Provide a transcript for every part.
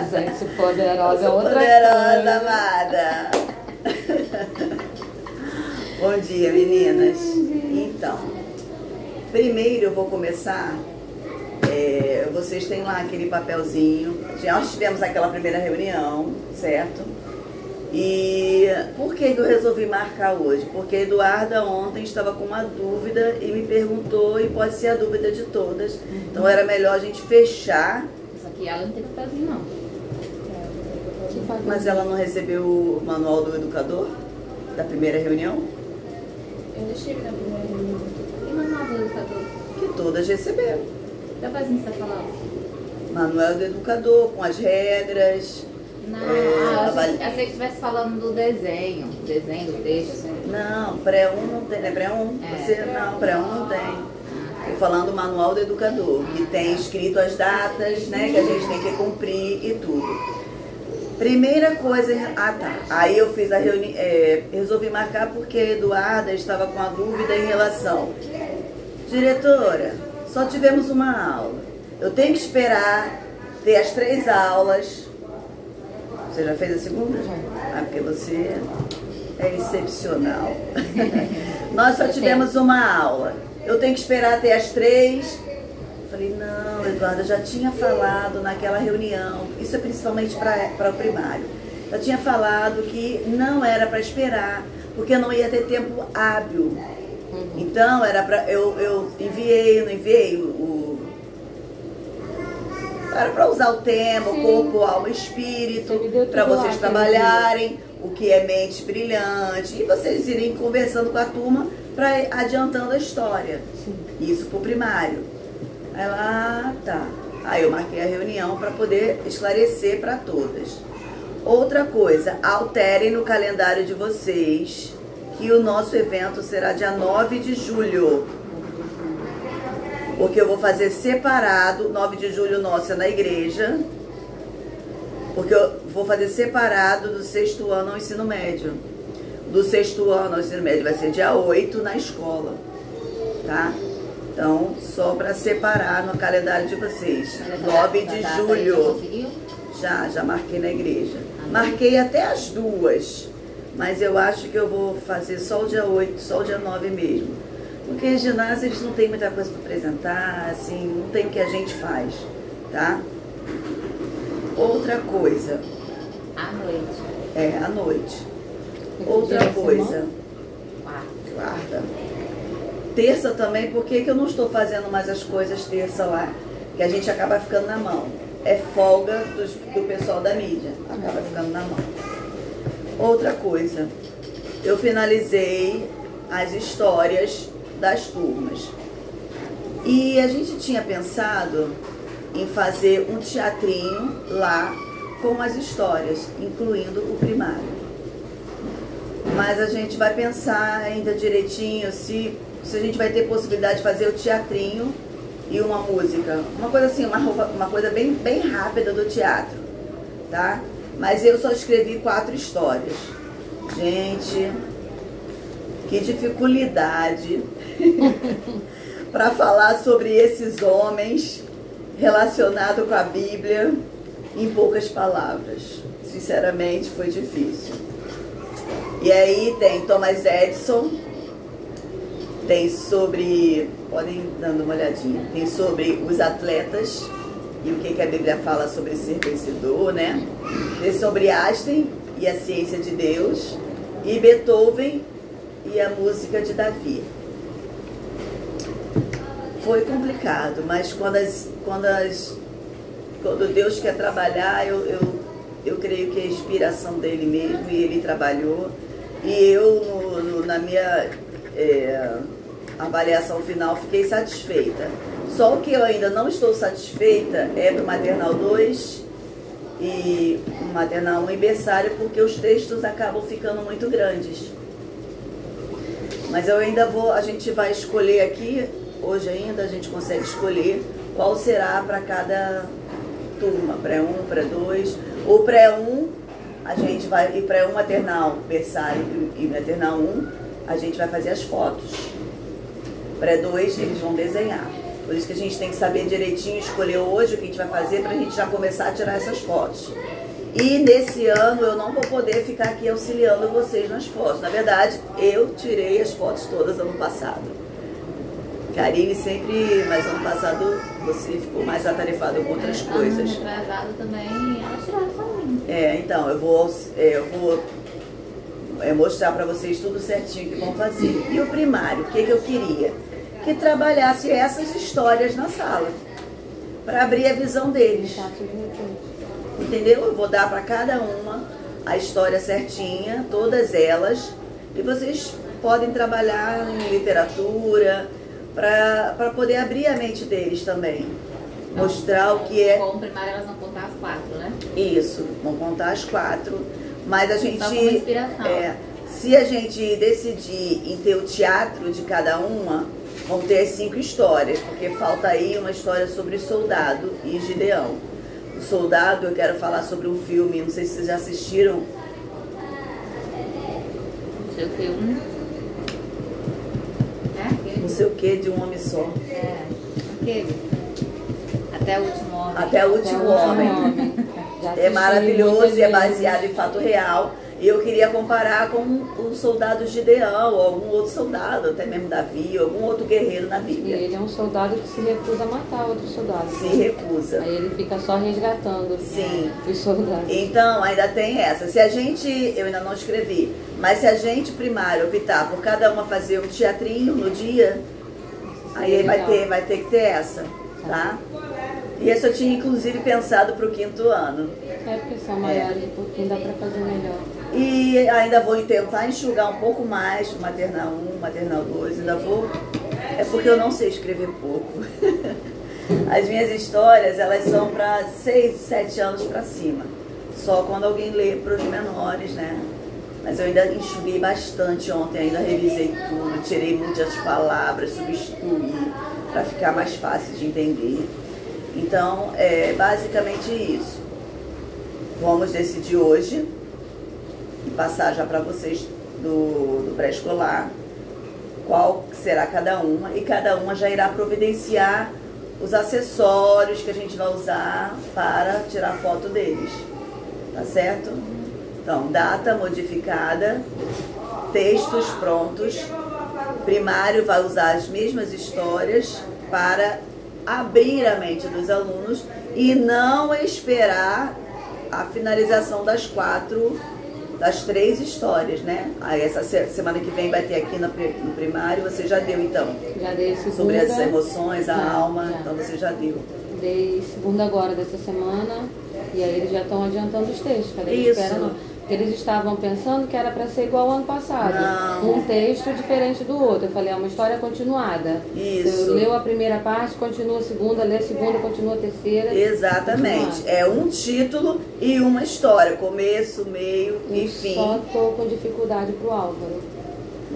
Sexo poderosa é outra poderosa, coisa. amada. Bom dia, meninas. Então, primeiro eu vou começar. Vocês têm lá aquele papelzinho. Nós tivemos aquela primeira reunião, certo? E por que eu resolvi marcar hoje? Porque a Eduarda ontem estava com uma dúvida e me perguntou, e pode ser a dúvida de todas. Então era melhor a gente fechar. Isso aqui ela não tem papelzinho, não. Mas ela não recebeu o manual do educador da primeira reunião? Eu deixei na primeira reunião. E manual do educador? Que todas receberam. Da vozinha que você tá falando? Manual do educador, com as regras. Não, eu achei que estivesse falando do desenho do texto. Assim. Não, pré-1 não tem, né? Pré-1? Não, pré-1 não tem. Estou falando do manual do educador, que tem escrito as datas, né, que a gente tem que cumprir e tudo. Primeira coisa, aí eu fiz a reunião, resolvi marcar porque a Eduarda estava com a dúvida em relação. Diretora, só tivemos uma aula. Eu tenho que esperar ter as 3 aulas. Você já fez a segunda? Já. Ah, porque você é excepcional. Nós só tivemos uma aula. Eu tenho que esperar ter as 3. Falei, não, Eduarda, já tinha falado naquela reunião, isso é principalmente para o primário, já tinha falado que não era para esperar, porque não ia ter tempo hábil. Então, era para eu enviei, não enviei era para usar o tema, sim, corpo, alma e espírito, para vocês trabalharem o que é mente brilhante e vocês irem conversando com a turma para ir adiantando a história. Sim. Isso para o primário. Ela, tá. Aí eu marquei a reunião para poder esclarecer para todas. Outra coisa, alterem no calendário de vocês que o nosso evento será dia 9 de julho. Porque eu vou fazer separado, 9 de julho nosso é na igreja, porque eu vou fazer separado do 6º ano ao ensino médio. Do 6º ano ao ensino médio vai ser dia 8 na escola, tá? Então, só para separar no calendário de vocês. 9 de julho. Já marquei na igreja. Marquei até as 2, mas eu acho que eu vou fazer só o dia 8, só o dia 9 mesmo. Porque ginásio eles não tem muita coisa para apresentar, assim, não tem o que a gente faz, tá? Outra coisa. À noite. À noite. Outra coisa. Quarta. Terça também, por que eu não estou fazendo mais as coisas terça lá? Que a gente acaba ficando na mão. É folga do pessoal da mídia, acaba ficando na mão. Outra coisa, eu finalizei as histórias das turmas. E a gente tinha pensado em fazer um teatrinho lá com as histórias, incluindo o primário. Mas a gente vai pensar ainda direitinho se a gente vai ter possibilidade de fazer o teatrinho e uma música. Uma coisa assim, uma coisa bem, bem rápida do teatro, tá? Mas eu só escrevi 4 histórias. Gente, que dificuldade para falar sobre esses homens relacionado com a Bíblia em poucas palavras. Sinceramente, foi difícil. E aí tem Thomas Edison, tem sobre, podem dando uma olhadinha, tem sobre os atletas e o que a Bíblia fala sobre ser vencedor, né? Tem sobre Einstein e a ciência de Deus, e Beethoven e a música de Davi. Foi complicado, mas quando Deus quer trabalhar, eu creio que é a inspiração dele mesmo, e ele trabalhou. E eu, na minha avaliação final, fiquei satisfeita. Só o que eu ainda não estou satisfeita é do Maternal 2 e Maternal 1 e Berçário, porque os textos acabam ficando muito grandes. Mas eu ainda a gente vai escolher aqui, hoje ainda a gente consegue escolher qual será para cada turma, pré-1, pré-2. O pré-1, a gente vai, e pré-1, maternal, berçário e maternal 1, a gente vai fazer as fotos. Pré-2, eles vão desenhar. Por isso que a gente tem que saber direitinho, escolher hoje o que a gente vai fazer para a gente já começar a tirar essas fotos. E nesse ano eu não vou poder ficar aqui auxiliando vocês nas fotos. Na verdade, eu tirei as fotos todas ano passado. Karine sempre, mas ano passado você ficou mais atarefada com outras coisas. Ano retrasado também, elas tiraram sozinha. Então, eu vou mostrar para vocês tudo certinho que vão fazer. E o primário, o que eu queria? Que trabalhasse essas histórias na sala, para abrir a visão deles. Entendeu? Eu vou dar para cada uma a história certinha, todas elas, e vocês podem trabalhar em literatura, para poder abrir a mente deles também. Mostrar o que é... Com o primário elas vão contar as 4, né? Isso, vão contar as 4, mas a gente... Só como inspiração. Se a gente decidir em ter o teatro de cada uma, vão ter as 5 histórias, porque falta aí uma história sobre Soldado e Gideão. O Soldado, eu quero falar sobre um filme, não sei se vocês já assistiram. Não sei o que, Não sei o que, de um homem só. Aquele. Até o último homem. Até o último homem. É maravilhoso e é baseado em fato real. E eu queria comparar com o soldado Gideão, ou algum outro soldado, até mesmo Davi, ou algum outro guerreiro na Bíblia. E ele é um soldado que se recusa a matar outro soldado. Se recusa. Aí ele fica só resgatando os soldados. Então, ainda tem essa. Se a gente, eu ainda não escrevi, mas se a gente primário optar por cada uma fazer um teatrinho no dia, aí vai ter que ter essa, tá? E essa eu tinha inclusive pensado para o 5º ano. Porque são maiores, um pouquinho dá para fazer melhor. E ainda vou tentar enxugar um pouco mais, maternal 1, maternal 2, ainda vou... É porque eu não sei escrever pouco. As minhas histórias, elas são para 6, 7 anos para cima. Só quando alguém lê para os menores, né? Mas eu ainda enxuguei bastante ontem, ainda revisei tudo, tirei muitas palavras, substituí, para ficar mais fácil de entender. Então, é basicamente isso. Vamos decidir hoje e passar já para vocês do pré-escolar qual será cada uma, e cada uma já irá providenciar os acessórios que a gente vai usar para tirar foto deles, tá certo? Então, data modificada, textos prontos, primário vai usar as mesmas histórias para abrir a mente dos alunos e não esperar a finalização das 3 histórias, né? Aí essa semana que vem vai ter aqui no primário, você já deu então? Já dei segunda. Sobre as emoções, a alma, então você já deu. Dei segunda agora dessa semana, e aí eles já estão adiantando os textos, cada vez espera não. Porque eles estavam pensando que era para ser igual ao ano passado. Não. Um texto diferente do outro. Eu falei, é uma história continuada. Isso. Você leu a primeira parte, continua a segunda, lê a segunda, continua a terceira. Exatamente. É um título e uma história, começo, meio e fim. Só estou com dificuldade pro Álvaro,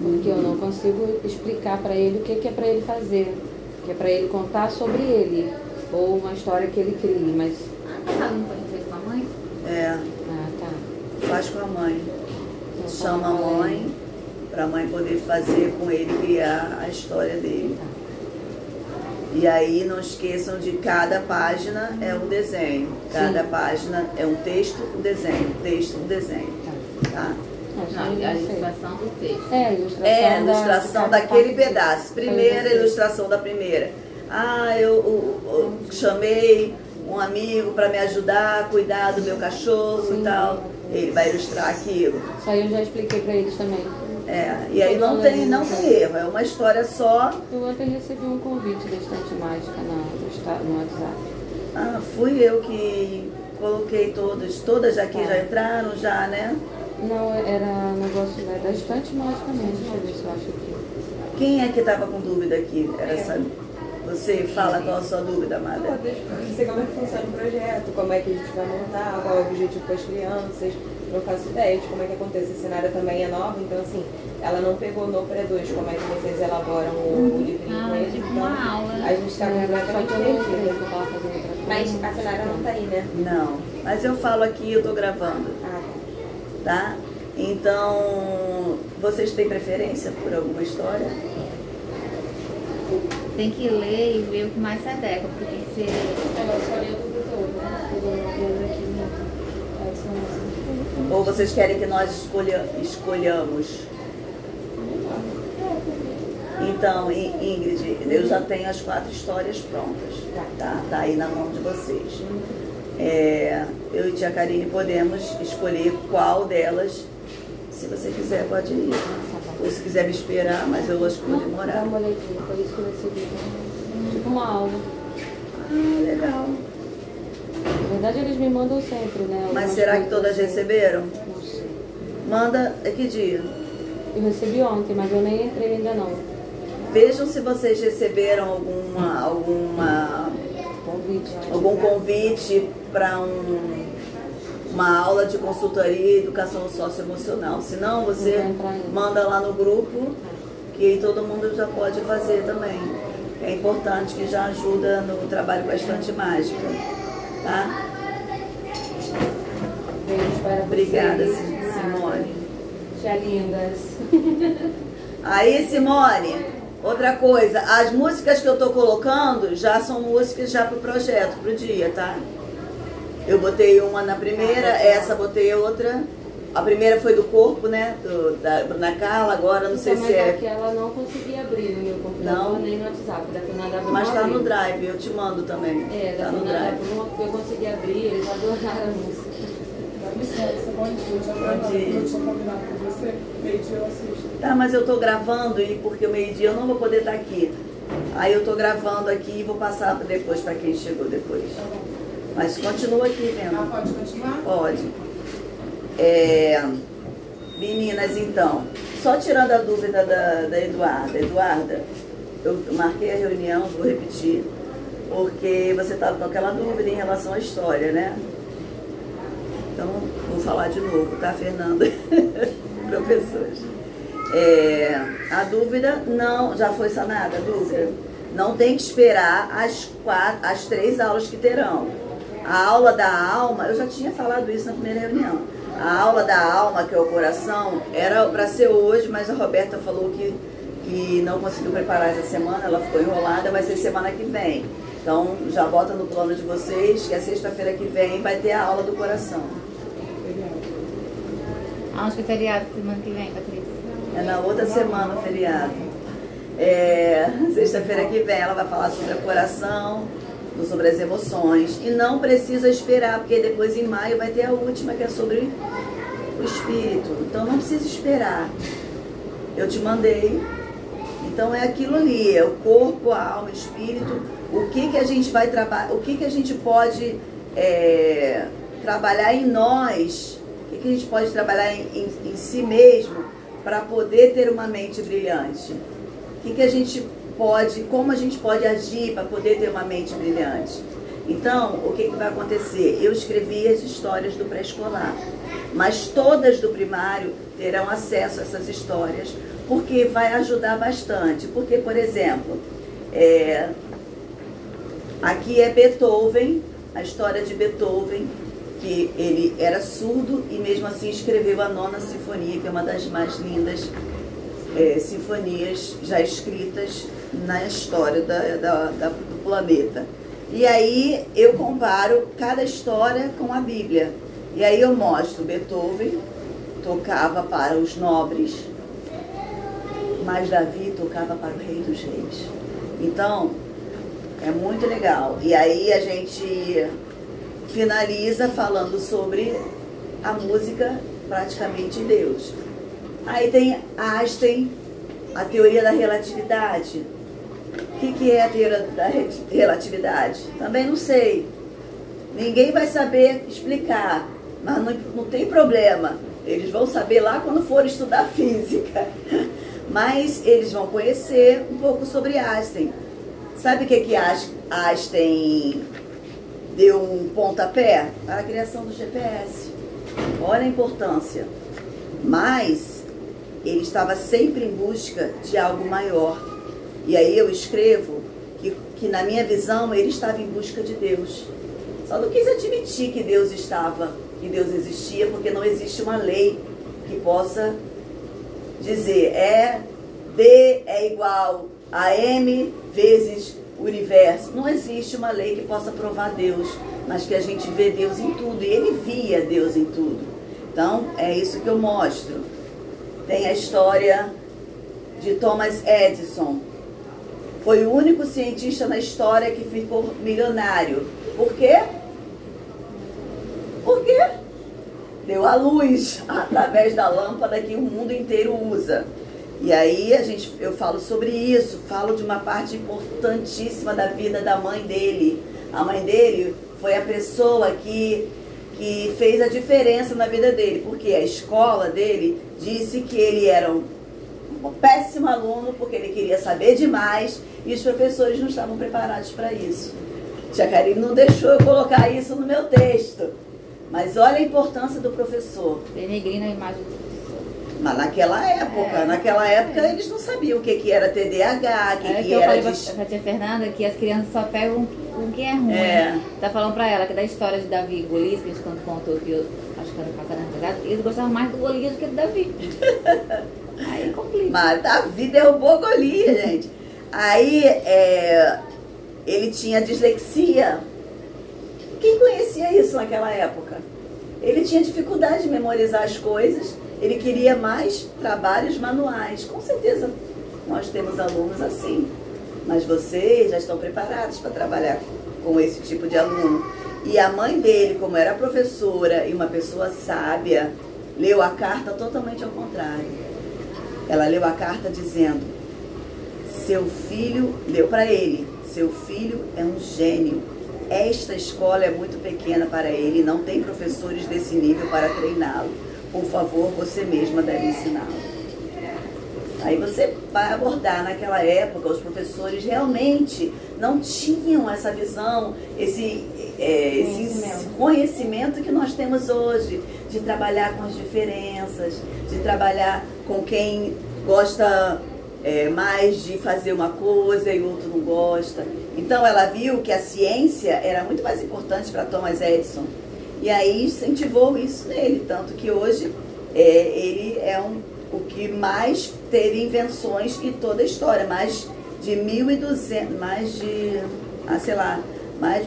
porque eu não consigo explicar para ele o que é para ele fazer, que é para ele contar sobre ele, ou uma história que ele crie, mas... Não foi feito com a mãe? É. Ah, tá. Faz com a mãe. Então, Chama a mãe, para a mãe poder fazer com ele, criar a história dele. E aí não esqueçam de cada página é um desenho. Cada página é um texto, um desenho. Texto, um desenho. Tá? Não, a ilustração do texto. É, a ilustração daquele pedaço. Primeira ilustração da primeira. Ah, eu chamei um amigo para me ajudar a cuidar do meu cachorro e tal. Ele vai ilustrar aquilo. Isso aí eu já expliquei para eles também. E aí não tem erro, é uma história só. Eu ontem recebi um convite da Estante Mágica no WhatsApp. Fui eu que coloquei todas aqui já entraram, já, né? Não, era negócio da Estante Mágica mesmo, deixa eu ver se eu acho aqui. Quem é que estava com dúvida aqui? Você fala qual a sua dúvida, Amada? Não sei como é que funciona o projeto, como é que a gente vai montar, qual é o objetivo com as crianças. Não faço ideia de como é que acontece. A cenária também é nova, então assim, ela não pegou no pré-2 como é que vocês elaboram o livrinho com eles. Tipo então, uma aula. a gente está completamente perdida. Mas a cenária não está aí, né? Não, mas eu falo aqui, eu estou gravando. Tá? Então, vocês têm preferência por alguma história? tem que ler e ver o que mais se adequa, porque tem que ser... Ela escolheu tudo todo, né? Ou vocês querem que nós escolhamos? Então, Ingrid, eu já tenho as 4 histórias prontas, tá? Tá aí na mão de vocês. Eu e tia Karine podemos escolher qual delas, se você quiser, pode ir. Ou se quiser me esperar, mas eu acho que vou demorar. Dá uma olhadinha, foi isso que eu recebi. Tipo uma aula. Ah, legal. Na verdade, eles me mandam sempre, né? Mas será que todas receberam? Não sei. Manda, que dia? Eu recebi ontem, mas eu nem entrei ainda não. Vejam se vocês receberam algum convite para uma aula de consultoria e educação socioemocional. Se não, você manda lá no grupo, que aí todo mundo já pode fazer também. É importante, que já ajuda no trabalho com a estante mágica. Tá? Beijo para Obrigada, vocês. Simone. Tia lindas. Aí, Simone, outra coisa, as músicas que eu tô colocando já são músicas já pro projeto, pro dia, tá? Eu botei uma na primeira, essa botei outra. A primeira foi do corpo, né? Da Bruna Carla, agora não sei se é. Que ela não conseguia abrir no meu computador nem no WhatsApp. Da Fernanda Bruna. Mas tá no Drive, eu te mando também. Da tá no Fernanda Drive. Bruna eu consegui abrir, eles adoraram a música. Dá licença, bom dia. Já gravando, eu tinha combinado com você, meio-dia eu assisto. Tá, mas eu tô gravando e porque o meio-dia eu não vou poder estar aqui. Aí eu tô gravando aqui e vou passar depois para quem chegou depois. Tá bom. Mas continua aqui vendo. Ah, pode continuar? Pode. Meninas, então, só tirando a dúvida da Eduarda. Eduarda, eu marquei a reunião, vou repetir, porque você estava com aquela dúvida em relação à história, né? Então, vou falar de novo, tá, Fernanda? Professores. A dúvida não, já foi sanada a dúvida? Não tem que esperar as 3 aulas que terão. A aula da alma, eu já tinha falado isso na primeira reunião. A aula da alma, que é o coração, era para ser hoje, mas a Roberta falou que não conseguiu preparar essa semana, ela ficou enrolada, vai ser semana que vem. Então, já bota no plano de vocês que a sexta-feira que vem vai ter a aula do coração. Aonde que é feriado semana que vem, Patrícia? É na outra semana o feriado. Sexta-feira que vem ela vai falar sobre o coração, sobre as emoções. E não precisa esperar, porque depois em maio vai ter a última, que é sobre o espírito. Então não precisa esperar. Eu te mandei. Então é aquilo ali, é o corpo, a alma, o espírito. O que a gente vai trabalhar, o que a gente pode trabalhar em nós, o que a gente pode trabalhar em si mesmo para poder ter uma mente brilhante. O que a gente pode, como a gente pode agir para poder ter uma mente brilhante. Então, o que vai acontecer? Eu escrevi as histórias do pré-escolar, mas todas do primário terão acesso a essas histórias, porque vai ajudar bastante. Porque, por exemplo, aqui é Beethoven, a história de Beethoven, que ele era surdo e mesmo assim escreveu a 9ª Sinfonia, que é uma das mais lindas sinfonias já escritas na história do planeta. E aí eu comparo cada história com a Bíblia. E aí eu mostro Beethoven tocava para os nobres, mas Davi tocava para o Rei dos Reis. Então, é muito legal. E aí a gente finaliza falando sobre a música praticamente Deus. Aí tem Einstein, a teoria da relatividade. O que é a teoria da relatividade? Também não sei. Ninguém vai saber explicar, mas não tem problema. Eles vão saber lá quando for estudar física. Mas eles vão conhecer um pouco sobre Einstein. Sabe o que Einstein deu um pontapé? A criação do GPS. Olha a importância. Mas ele estava sempre em busca de algo maior. E aí eu escrevo que na minha visão ele estava em busca de Deus. Só não quis admitir que Deus existia, porque não existe uma lei que possa dizer D é igual a M vezes o universo. Não existe uma lei que possa provar Deus, mas que a gente vê Deus em tudo, e ele via Deus em tudo. Então, é isso que eu mostro. Tem a história de Thomas Edison. Foi o único cientista na história que ficou milionário. Por quê? Por quê? Deu a luz através da lâmpada que o mundo inteiro usa. E aí eu falo sobre isso, falo de uma parte importantíssima da vida da mãe dele. A mãe dele foi a pessoa que fez a diferença na vida dele, porque a escola dele disse que ele era um péssimo aluno, porque ele queria saber demais, e os professores não estavam preparados para isso. Tia Karine não deixou eu colocar isso no meu texto, mas olha a importância do professor. Denegrindo a imagem do professor. Mas naquela época eles não sabiam o que era TDAH, que eu era... falei pra tia Fernanda que as crianças só pegam o que é ruim. Tá falando pra ela que da história de Davi e Golias, que a gente contou aqui, acho que ano passado, eles gostavam mais do Golias do que do Davi. Aí complica. Mas Davi derrubou Golias, gente. Aí ele tinha dislexia. Quem conhecia isso naquela época? Ele tinha dificuldade de memorizar as coisas. Ele queria mais trabalhos manuais. Com certeza nós temos alunos assim. Mas vocês já estão preparados para trabalhar com esse tipo de aluno. E a mãe dele, como era professora e uma pessoa sábia, leu a carta totalmente ao contrário. Ela leu a carta dizendo: seu filho, leu para ele, seu filho é um gênio. Esta escola é muito pequena para ele, não tem professores desse nível para treiná-lo. Por favor, você mesma deve ensiná-lo. Aí você vai abordar, naquela época, os professores realmente não tinham essa visão, esse conhecimento que nós temos hoje, de trabalhar com as diferenças, de trabalhar com quem gosta mais de fazer uma coisa e o outro não gosta. Então ela viu que a ciência era muito mais importante para Thomas Edison. E aí incentivou isso nele, tanto que hoje ele é o que mais teve invenções em toda a história, mais de 1.200,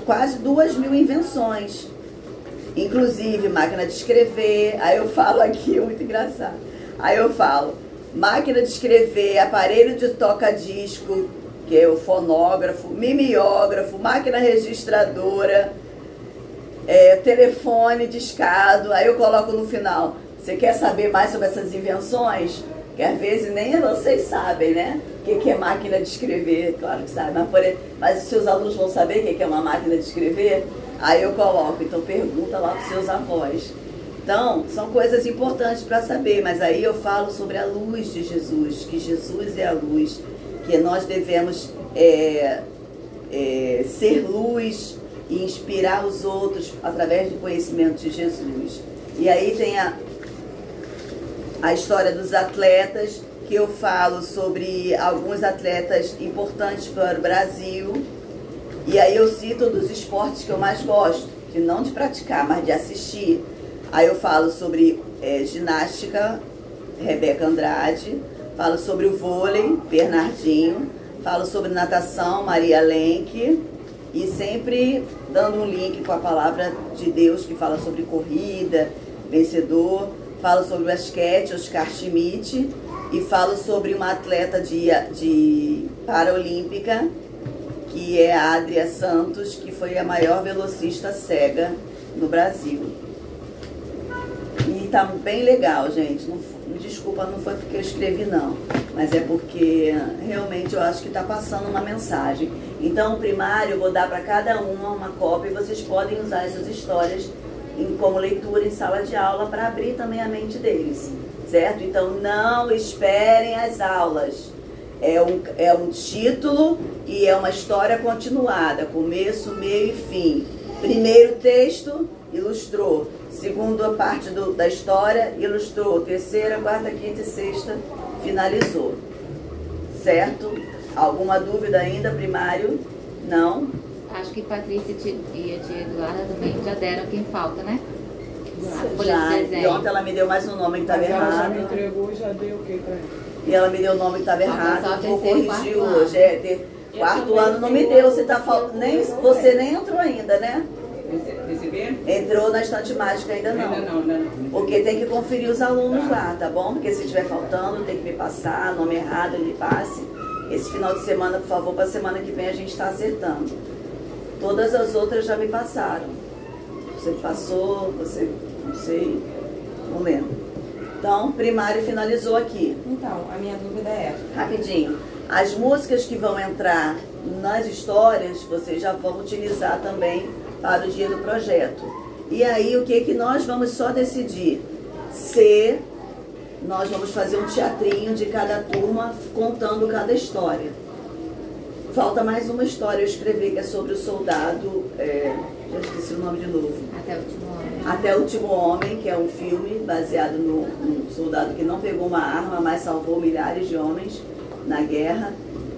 quase 2.000 invenções, inclusive máquina de escrever. Aí eu falo aqui, é muito engraçado, aí eu falo máquina de escrever, aparelho de toca-disco, que é o fonógrafo, mimeógrafo, máquina registradora, telefone discado. Aí eu coloco no final: você quer saber mais sobre essas invenções? Que às vezes nem vocês sabem, né? O que é máquina de escrever? Claro que sabe, mas os seus alunos vão saber o que é uma máquina de escrever? Aí eu coloco, então pergunta lá para os seus avós. Então, são coisas importantes para saber, mas aí eu falo sobre a luz de Jesus, que Jesus é a luz, que nós devemos ser luz e inspirar os outros através do conhecimento de Jesus. E aí tem a história dos atletas, que eu falo sobre alguns atletas importantes para o Brasil. E aí eu cito dos esportes que eu mais gosto, que não de praticar, mas de assistir. Aí eu falo sobre ginástica, Rebeca Andrade, falo sobre o vôlei, Bernardinho, falo sobre natação, Maria Lenk, e sempre dando um link com a palavra de Deus, que fala sobre corrida, vencedor. Falo sobre o basquete, Oscar Schmidt, e falo sobre uma atleta de paralímpica, que é a Adria Santos, que foi a maior velocista cega no Brasil. E tá bem legal, gente. Desculpa, não foi porque eu escrevi, não. Mas é porque realmente eu acho que está passando uma mensagem. Então, o primário, eu vou dar para cada uma cópia, e vocês podem usar essas histórias como leitura em sala de aula para abrir também a mente deles, certo? Então, não esperem as aulas. É um título e é uma história continuada, começo, meio e fim. Primeiro texto, ilustrou. Segunda parte da história, ilustrou. Terceira, quarta, quinta e sexta, finalizou. Certo? Alguma dúvida ainda, primário? Não? Acho que Patrícia e a tia Eduarda também já deram quem falta, né? Já, e ontem ela me deu mais um nome que estava errado. Ela já me entregou e já deu o que pra ela? E ela me deu o nome que estava errado, vou corrigir hoje. Quarto ano não me deu, você tá nem você nem entrou ainda, né? Entrou na estante mágica ainda não. Ainda não. Porque tem que conferir os alunos lá, tá bom? Porque se estiver faltando, tem que me passar, nome errado, me passe. Esse final de semana, por favor, para a semana que vem a gente está acertando. Todas as outras já me passaram. Você passou, você, não sei, não lembro. Então, primário finalizou aqui. Então, a minha dúvida é... Rapidinho. As músicas que vão entrar nas histórias, vocês já vão utilizar também para o dia do projeto. E aí, o que nós vamos só decidir? Se nós vamos fazer um teatrinho de cada turma, contando cada história. Falta mais uma história eu escrevi, que é sobre o soldado, já esqueci o nome de novo. Até o Último Homem. Até o Último Homem, que é um filme baseado no soldado que não pegou uma arma, mas salvou milhares de homens na guerra,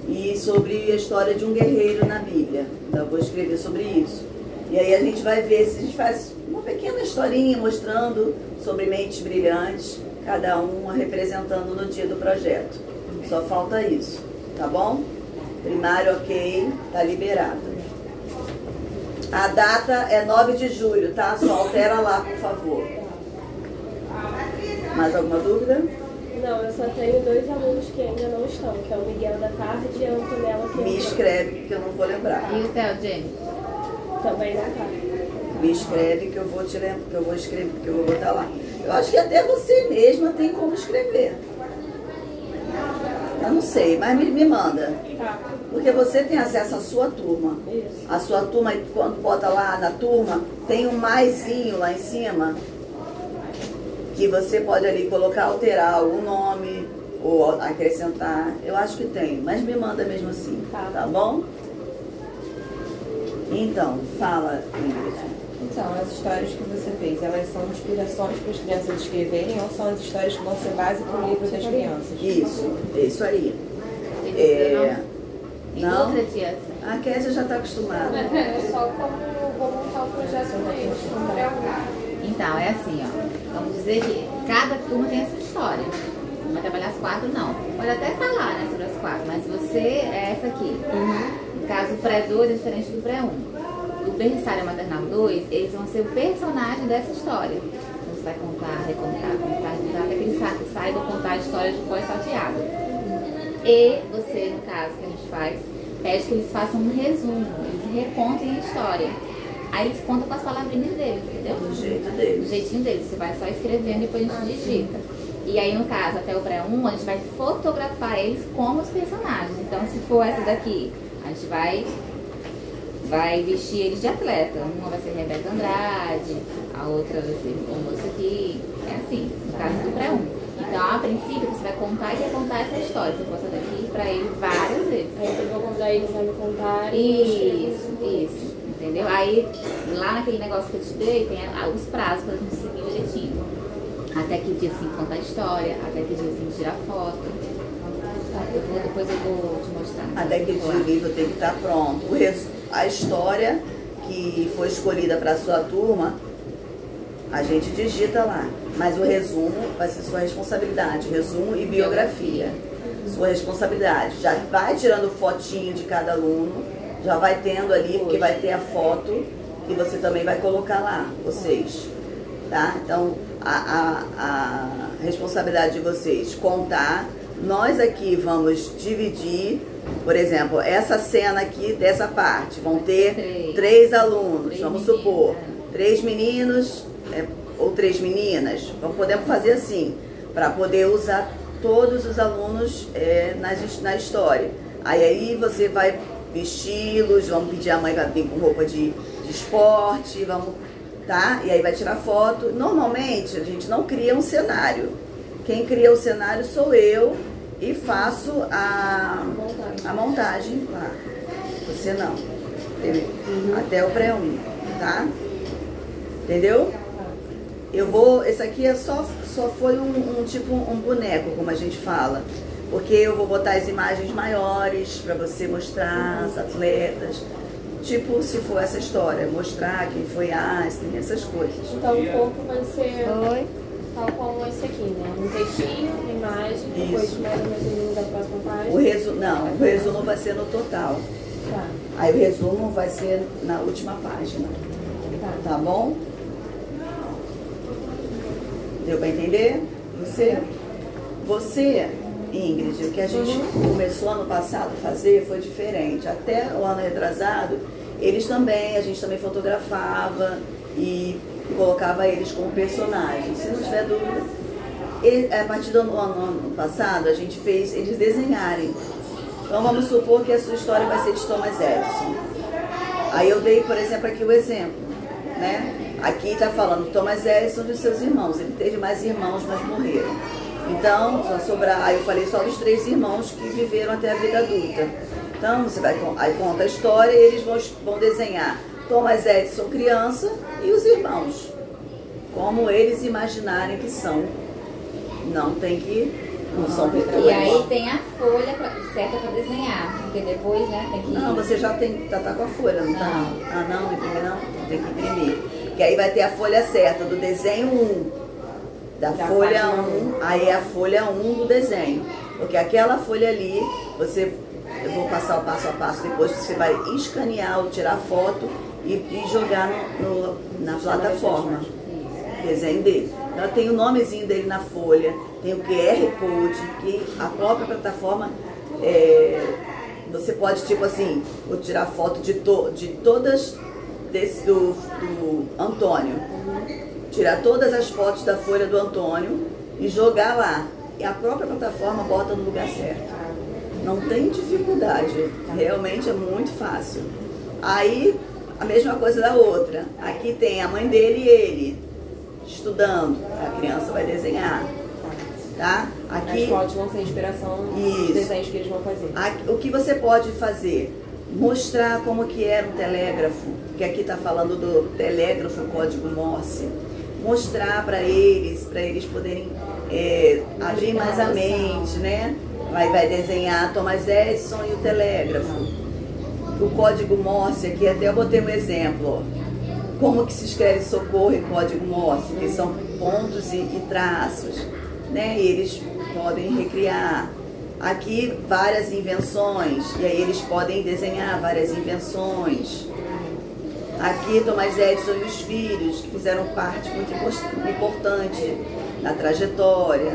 e sobre a história de um guerreiro na Bíblia. Então eu vou escrever sobre isso. E aí a gente vai ver se a gente faz uma pequena historinha mostrando sobre mentes brilhantes, cada uma representando no dia do projeto. Só falta isso, tá bom? Primário ok, tá liberado. A data é 9 de julho, tá? Só altera lá, por favor. Mais alguma dúvida? Não, eu só tenho 2 alunos que ainda não estão, que é o Miguel da tarde e a Antonella que Me escreve que eu não vou lembrar. E o Theo, Jenny? também na tarde. Me escreve que eu vou te lembrar, que eu vou escrever, que eu vou botar lá. Eu acho que até você mesma tem como escrever. Eu não sei, mas me manda. Tá. Porque você tem acesso à sua turma. Isso. A sua turma, quando bota lá na turma, tem um maisinho lá em cima, que você pode ali colocar, alterar algum nome ou acrescentar. Eu acho que tem, mas me manda mesmo assim, tá bom? Então, fala, Ingrid. Então, as histórias que você fez, elas são inspirações para as crianças escreverem ou são as histórias que vão ser base para o livro das crianças? Isso aí. Não? Outra tia. A Kézia já está acostumada. É só como vou montar o projeto deles. Então, é assim, ó. Vamos dizer que cada turma tem a sua história. Não vai trabalhar as 4, não. Pode até falar, né, sobre as 4, mas você é essa aqui. No caso, o pré-2 é diferente do pré-1. O berçário maternal 2, eles vão ser o personagem dessa história. Então, você vai contar, recontar, contar, até que eles saibam contar a história de pós-salteado. E você, no caso, que a gente faz, pede que eles façam um resumo, eles recontem a história. Aí eles contam com as palavrinhas deles, entendeu? Do jeito deles. Do jeitinho deles. Você vai só escrevendo e depois a gente digita. E aí, no caso, até o pré-1, a gente vai fotografar eles como os personagens. Então, se for essa daqui, a gente vai vestir eles de atleta. Uma vai ser Rebeca Andrade, a outra vai ser o moço aqui. É assim, no caso do pré-1. Então, a princípio, você vai contar e recontar essa história. Você posta daqui pra ele várias vezes. Aí eu vou convidar eles a me contarem. Isso. Entendeu? Aí, lá naquele negócio que eu te dei, tem os prazos pra gente seguir direitinho. Até que dia assim contar a história, até que dia assim tirar foto. Depois eu vou te mostrar. Até que dia o livro tem que estar pronto. A história que foi escolhida para a sua turma, a gente digita lá. Mas o resumo vai ser sua responsabilidade. Resumo e biografia. Sua responsabilidade. Já vai tirando fotinho de cada aluno. Já vai tendo ali, porque vai ter a foto que você também vai colocar lá, vocês. Tá? Então, a responsabilidade de vocês contar. Nós aqui vamos dividir, por exemplo, essa cena aqui, dessa parte, vão ter 3 alunos, vamos supor, 3 meninos ou 3 meninas. Podemos fazer assim, para poder usar todos os alunos na história. Aí você vai vesti-los, vamos pedir a mãe para vir com roupa de esporte, tá? E aí vai tirar foto. Normalmente a gente não cria um cenário. Quem cria o cenário sou eu e faço a montagem lá. Você não. Até o pré-1, tá? Entendeu? Esse aqui só foi um boneco, como a gente fala. Porque eu vou botar as imagens maiores para você mostrar as atletas. Tipo, se for essa história, mostrar quem foi Einstein, essas coisas. Então o corpo vai ser... Oi. tal como esse aqui, né? Um textinho, uma imagem, depois mais ou menos o resumo da próxima página. O resumo vai ser no total. Tá. Aí o resumo vai ser na última página. Tá bom? Deu pra entender? Você, Ingrid, o que a gente começou ano passado a fazer foi diferente. Até o ano retrasado, a gente também fotografava e colocava eles como personagens. Se não tiver dúvida, a partir do ano passado, a gente fez eles desenharem. Então vamos supor que a sua história vai ser de Thomas Edison. Aí eu dei, por exemplo, aqui o exemplo, né? Aqui está falando Thomas Edison e seus irmãos. Ele teve mais irmãos, mas morreram. Então, aí eu falei só dos 3 irmãos que viveram até a vida adulta. Então, aí conta a história e eles vão desenhar Thomas Edison criança e os irmãos. Como eles imaginarem que são. Não tem que... Não são e aí tem a folha certa para desenhar, porque depois, né, tem que... Não, você já tá com a folha, não tá? Ah, não, imprimir não? Tem que imprimir. Porque aí vai ter a folha certa do desenho 1. Da folha 1, aí é a folha 1 do desenho. Porque aquela folha ali, eu vou passar o passo a passo, depois você vai escanear ou tirar foto e jogar na plataforma. Desenho dele. Então tem o nomezinho dele na folha, tem o QR Code, que a própria plataforma, você pode, tipo assim, vou tirar foto de todas do Antônio. Tirar todas as fotos da folha do Antônio e jogar lá. E a própria plataforma bota no lugar certo. Não tem dificuldade, realmente é muito fácil. Aí, a mesma coisa da outra. Aqui tem a mãe dele e ele, estudando. A criança vai desenhar. Tá? Aqui, as fotos vão ser inspiração dos desenhos que eles vão fazer. Aqui, o que você pode fazer? Mostrar como que era um telégrafo, que aqui está falando do telégrafo código Morse. Mostrar para eles poderem abrir mais a mente, né? Vai desenhar Thomas Edison e o telégrafo. O código Morse aqui, até eu botei um exemplo. Como que se escreve socorro em código Morse, que são pontos e traços, né? E eles podem recriar. Aqui várias invenções, e aí eles podem desenhar várias invenções. Aqui Thomas Edison e os filhos, que fizeram parte muito importante na trajetória.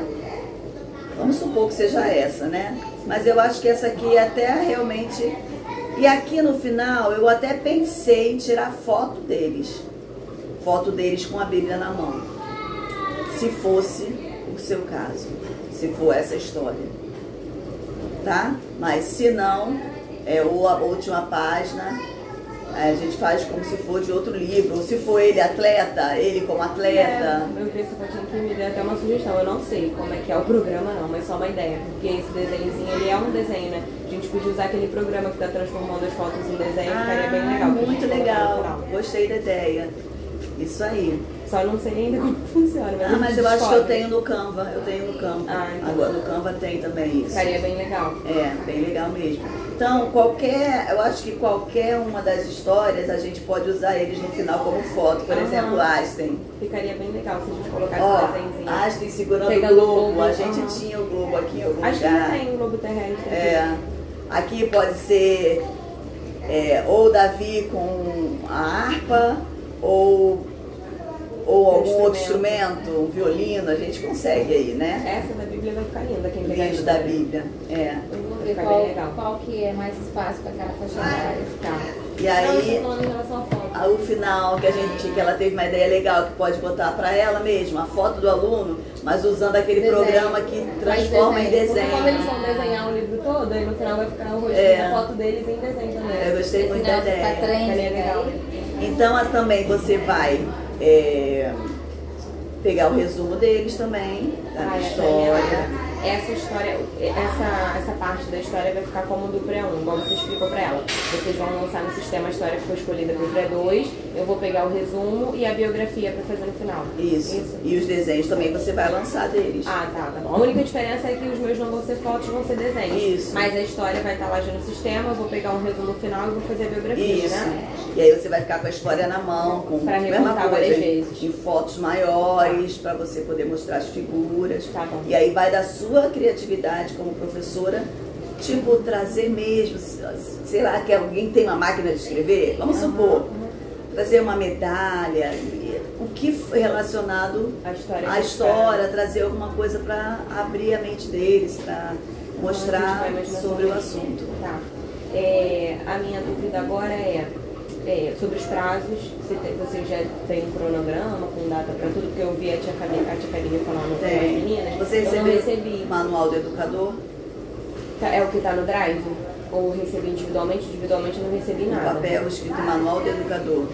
Vamos supor que seja essa, né? Mas eu acho que essa aqui até realmente... E aqui no final eu até pensei em tirar foto deles. Foto deles com a Bíblia na mão. Se fosse o seu caso. Se for essa história. Tá? Mas se não, ou a última página... a gente faz como se for de outro livro, ou se for ele atleta, ele como atleta. Eu vi essa fotinha aqui, me deu até uma sugestão. Eu não sei como é que é o programa não, mas só uma ideia. Porque esse desenhozinho, ele é um desenho, né? A gente podia usar aquele programa que está transformando as fotos em desenho, ficaria bem legal. Muito legal, gostei da ideia. Isso aí. Só não sei ainda como funciona. Mas eu acho que eu tenho no Canva. Então. Agora no Canva tem também isso. Ficaria bem legal. Bem legal mesmo. Então, eu acho que qualquer uma das histórias a gente pode usar eles no final como foto. Por exemplo, Einstein. Ficaria bem legal se a gente colocasse um desenhozinho. Einstein segurando o globo. A gente tinha o globo aqui em algum lugar. Acho que tem o globo terrestre. Aqui pode ser ou Davi com a harpa, ou algum outro instrumento, um violino, a gente consegue aí, né? Essa da Bíblia vai ficar linda, quem pegar isso da Bíblia. Eu vou ver qual que é mais fácil para cada faixa etária. E aí, o final que ela teve uma ideia legal que pode botar para ela mesma, a foto do aluno, mas usando aquele programa que transforma em desenho. Como eles vão desenhar o livro todo, aí no final vai ficar o rostinho, a foto deles em desenho também. Eu gostei muito da ideia. Ficaria legal. Então também você vai pegar o resumo deles também, da história. essa história, essa parte da história vai ficar como do pré-1, igual você explicou pra ela. Vocês vão lançar no sistema a história que foi escolhida pro pré-2, eu vou pegar o resumo e a biografia pra fazer no final. Isso. E os desenhos também você vai lançar deles. Ah, tá bom. A única diferença é que os meus não vão ser fotos, vão ser desenhos. Isso. Mas a história vai estar lá já no sistema, eu vou pegar um resumo final e vou fazer a biografia, Isso. né? E aí você vai ficar com a história na mão, com Pra a mesma recontar coisa, várias vezes. em fotos maiores, para você poder mostrar as figuras. Tá bom. E aí vai da sua criatividade como professora, tipo, trazer mesmo, sei lá, que alguém tem uma máquina de escrever, vamos supor, trazer uma medalha, o que foi relacionado à história, trazer alguma coisa para abrir a mente deles, para mostrar sobre o assunto. Tá. A minha dúvida agora é sobre os prazos. Você já tem um cronograma com data para tudo? Porque eu vi a tia Karine falando com as meninas. Você eu não recebi. o manual do educador? É o que está no Drive? Ou recebi individualmente? Individualmente eu não recebi nada. O papel escrito manual do educador,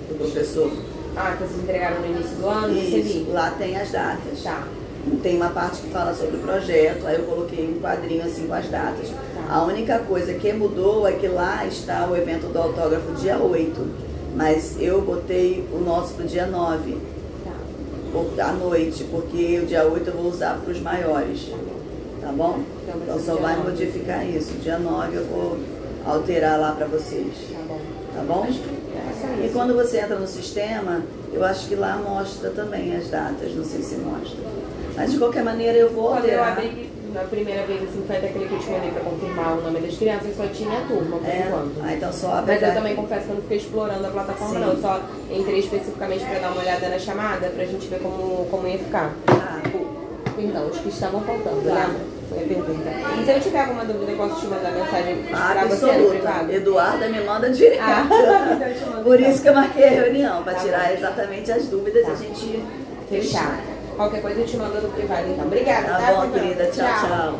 do professor. Ah, que vocês entregaram no início do ano? Isso, recebi. lá tem as datas. Tá. Tem uma parte que fala sobre o projeto, aí eu coloquei um quadrinho assim com as datas. Tá. A única coisa que mudou é que lá está o evento do autógrafo dia 8, mas eu botei o nosso pro dia 9, à noite, porque o dia 8 eu vou usar para os maiores, tá bom? Então só vai modificar isso, dia 9 eu vou alterar lá para vocês, tá bom? E quando você entra no sistema, eu acho que lá mostra também as datas, não sei se mostra. Mas de qualquer maneira eu vou alterar. Quando eu abri na primeira vez, assim, foi até aquele que eu te mandei pra confirmar o nome das crianças, só tinha a turma, por enquanto. Ah, então só abre. Mas eu também confesso que eu não fiquei explorando a plataforma, não. Eu só entrei especificamente pra dar uma olhada na chamada, pra gente ver como ia ficar. Perdão, os que estavam faltando, lembra? Foi a pergunta. E se eu tiver alguma dúvida, eu posso te mandar mensagem pra você no privado? Eduarda me manda direto. Por isso que eu marquei a reunião, pra tirar exatamente as dúvidas e a gente fechar. Qualquer coisa eu te mando no privado, então. Obrigada, tá? Tá bom, querida. Tchau, tchau.